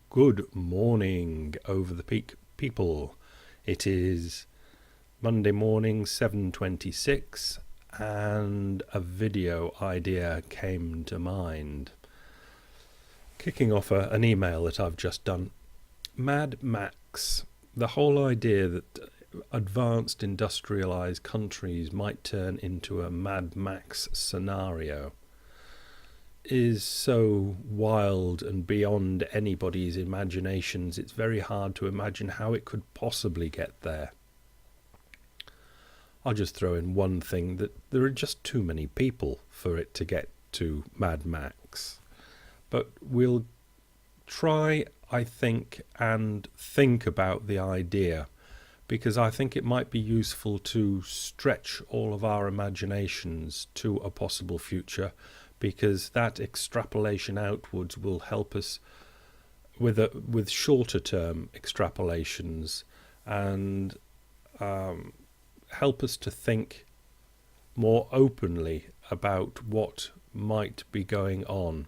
Good morning, over the peak people. It is Monday morning, 7:26, and a video idea came to mind. Kicking off an email that I've just done. Mad Max. The whole idea that advanced industrialized countries might turn into a Mad Max scenario is so wild and beyond anybody's imaginations, it's very hard to imagine how it could possibly get there. I'll just throw in one thing, that there are just too many people for it to get to Mad Max. But we'll try, I think, and think about the idea, because I think it might be useful to stretch all of our imaginations to a possible future, because that extrapolation outwards will help us with shorter term extrapolations and help us to think more openly about what might be going on.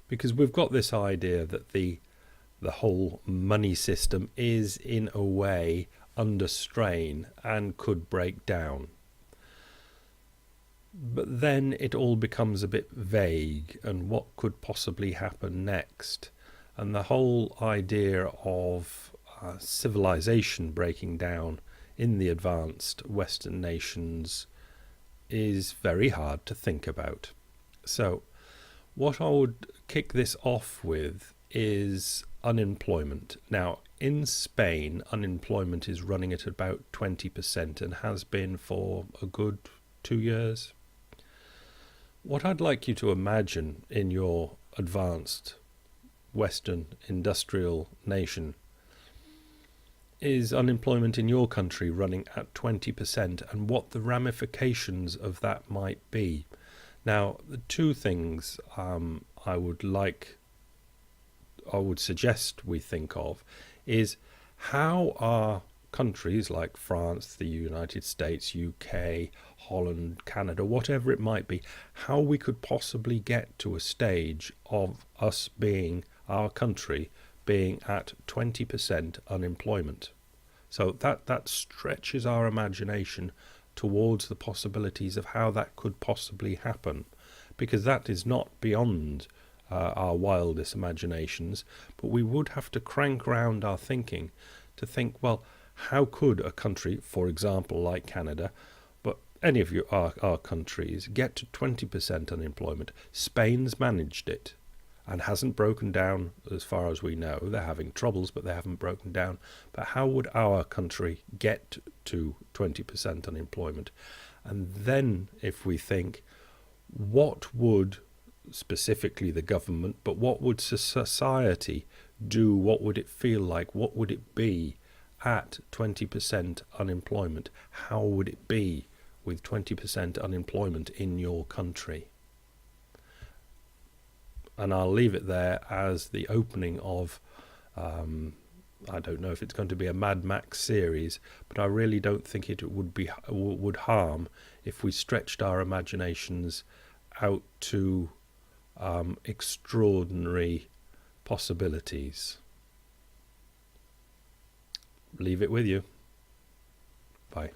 Because we've got this idea that the whole money system is in a way under strain and could break down. But then it all becomes a bit vague, and what could possibly happen next. And the whole idea of civilization breaking down in the advanced Western nations is very hard to think about. So what I would kick this off with is unemployment. Now, in Spain, unemployment is running at about 20% and has been for a good 2 years. What I'd like you to imagine in your advanced Western industrial nation is unemployment in your country running at 20%, and what the ramifications of that might be. Now, the two things I would suggest we think of is how are countries like France, the United States, UK, Holland, Canada, whatever it might be, how we could possibly get to a stage of us being, our country, being at 20% unemployment. So that stretches our imagination towards the possibilities of how that could possibly happen, because that is not beyond our wildest imaginations, but we would have to crank round our thinking to think, well, how could a country, for example, like Canada, but any of our countries, get to 20% unemployment? Spain's managed it and hasn't broken down as far as we know. They're having troubles, but they haven't broken down. But how would our country get to 20% unemployment? And then if we think, what would specifically the government, but what would society do? What would it feel like? What would it be at 20% unemployment? How would it be with 20% unemployment in your country? And I'll leave it there as the opening of, I don't know if it's going to be a Mad Max series, but I really don't think it would harm if we stretched our imaginations out to extraordinary possibilities. Leave it with you. Bye.